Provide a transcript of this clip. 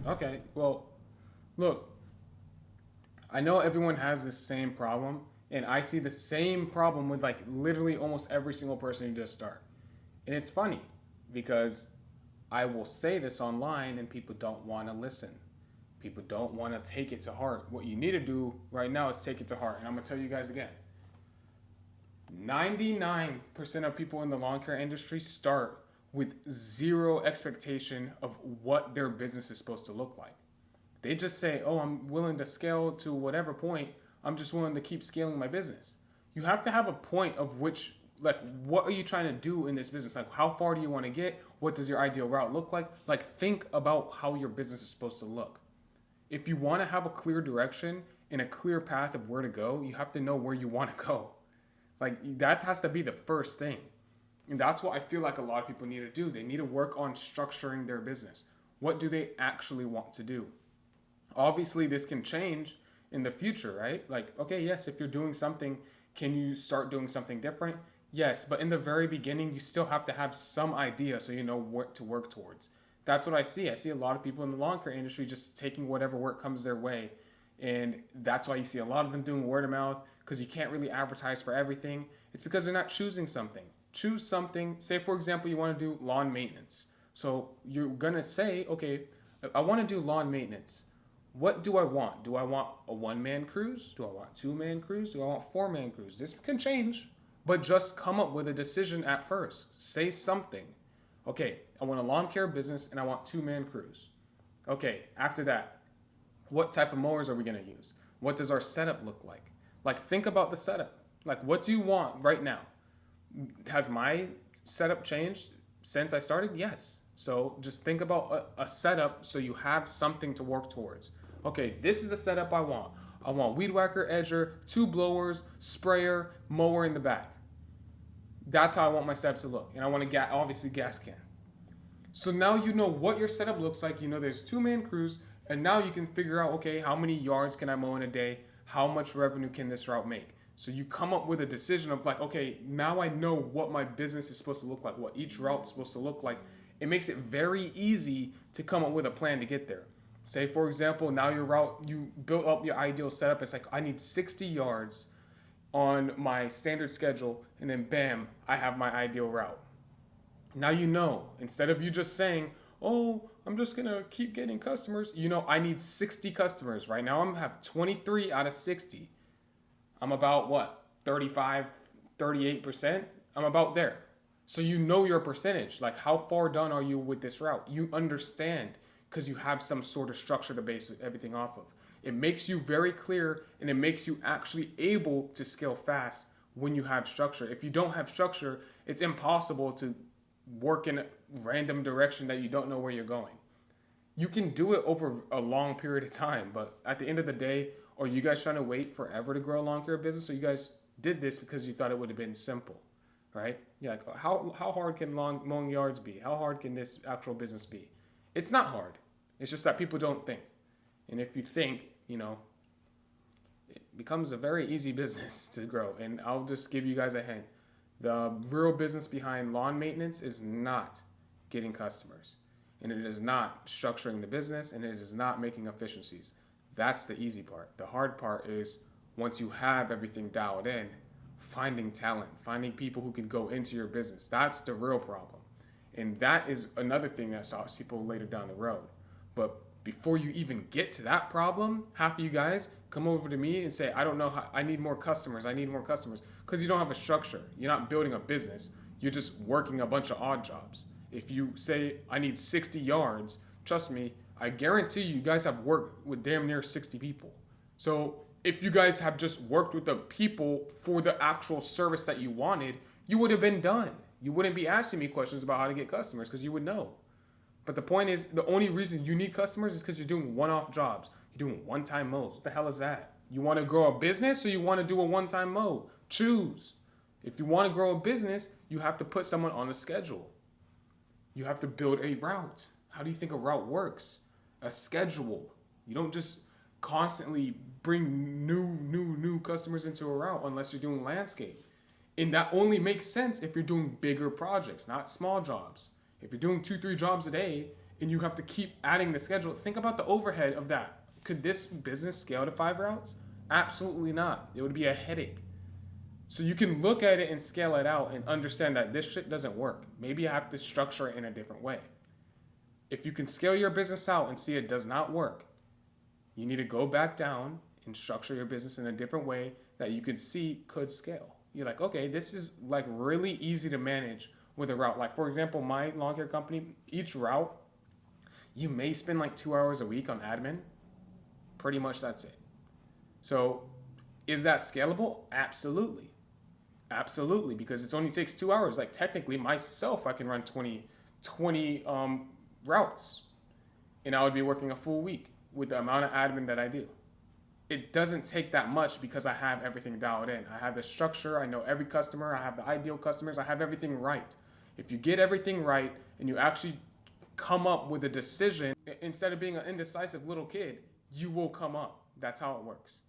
Okay, well, look, I know everyone has the same problem, and I see the same problem with like literally almost every single person who does start. And it's funny because I will say this online and people don't want to listen. People don't want to take it to heart. What you need to do right now is take it to heart. And I'm going to tell you guys again, 99% of people in the lawn care industry start with zero expectation of what their business is supposed to look like. They just say, "Oh, I'm willing to scale to whatever point. I'm just willing to keep scaling my business." You have to have a point of which, like, what are you trying to do in this business? Like, how far do you want to get? What does your ideal route look like? Like, think about how your business is supposed to look. If you want to have a clear direction and a clear path of where to go, you have to know where you want to go. Like, that has to be the first thing. And that's what I feel like a lot of people need to do. They need to work on structuring their business. What do they actually want to do? Obviously, this can change in the future, right? Like, okay, yes, if you're doing something, can you start doing something different? Yes, but in the very beginning, you still have to have some idea so you know what to work towards. That's what I see. I see a lot of people in the lawn care industry just taking whatever work comes their way. And that's why you see a lot of them doing word of mouth because you can't really advertise for everything. It's because they're not choosing something. Choose something. Say, for example, you want to do lawn maintenance. So you're going to say, okay, I want to do lawn maintenance. What do I want? Do I want a one-man crews? Do I want two-man crews? Do I want four-man crews? This can change, but just come up with a decision at first. Say something. Okay, I want a lawn care business and I want two-man crews. Okay, after that, what type of mowers are we going to use? What does our setup look like? Like, think about the setup. Like, what do you want right now? Has my setup changed since I started? Yes. So just think about a setup so you have something to work towards. Okay, this is the setup I want. I want weed whacker, edger, two blowers, sprayer, mower in the back. That's how I want my setup to look. And I want to get obviously gas can. So now you know what your setup looks like. You know there's two-man crews, and now you can figure out, okay, how many yards can I mow in a day? How much revenue can this route make? So you come up with a decision of like, okay, now I know what my business is supposed to look like, what each route is supposed to look like. It makes it very easy to come up with a plan to get there. Say, for example, now your route, you built up your ideal setup. It's like, I need 60 yards on my standard schedule, and then bam, I have my ideal route. Now you know, instead of you just saying, "Oh, I'm just gonna keep getting customers," you know, I need 60 customers. Right now, I'm have 23 out of 60. I'm about what, 35, 38%? I'm about there. So you know your percentage. Like, how far done are you with this route? You understand because you have some sort of structure to base everything off of. It makes you very clear and it makes you actually able to scale fast when you have structure. If you don't have structure, it's impossible to work in a random direction that you don't know where you're going. You can do it over a long period of time, but at the end of the day, are you guys trying to wait forever to grow a lawn care business? Or you guys did this because you thought it would have been simple, right? Yeah, like how hard can lawn mowing yards be? How hard can this actual business be? It's not hard. It's just that people don't think. And if you think, you know, it becomes a very easy business to grow. And I'll just give you guys a hint. The real business behind lawn maintenance is not getting customers. And it is not structuring the business and it is not making efficiencies. That's the easy part. The hard part is once you have everything dialed in, finding talent, finding people who can go into your business. That's the real problem. And that is another thing that stops people later down the road. But before you even get to that problem, half of you guys come over to me and say, I don't know how, I need more customers. I need more customers. Because you don't have a structure. You're not building a business. You're just working a bunch of odd jobs. If you say, I need 60 yards, trust me, I guarantee you guys have worked with damn near 60 people. So if you guys have just worked with the people for the actual service that you wanted, you would have been done. You wouldn't be asking me questions about how to get customers because you would know. But the point is, the only reason you need customers is because you're doing one-off jobs. You're doing one-time mows. What the hell is that? You want to grow a business or you want to do a one-time mow? Choose. If you want to grow a business, you have to put someone on a schedule. You have to build a route. How do you think a route works? A schedule. You don't just constantly bring new customers into a route unless you're doing landscape. And that only makes sense if you're doing bigger projects, not small jobs. If you're doing 2, 3 jobs a day and you have to keep adding the schedule. Think about the overhead of that. Could this business scale to 5 routes? Absolutely not. It would be a headache. So you can look at it and scale it out and understand that this shit doesn't work. Maybe I have to structure it in a different way. If you can scale your business out and see it does not work, you need to go back down and structure your business in a different way that you could see could scale. You're like, okay, this is like really easy to manage with a route. Like for example, my lawn care company, each route, you may spend like 2 hours a week on admin. Pretty much that's it. So is that scalable? Absolutely. Absolutely, because it only takes 2 hours. Like technically myself, I can run 20 routes and I would be working a full week with the amount of admin that I do. It doesn't take that much because I have everything dialed in. I have the structure. I know every customer. I have the ideal customers. I have everything right. If you get everything right and you actually come up with a decision, instead of being an indecisive little kid, you will come up. That's how it works.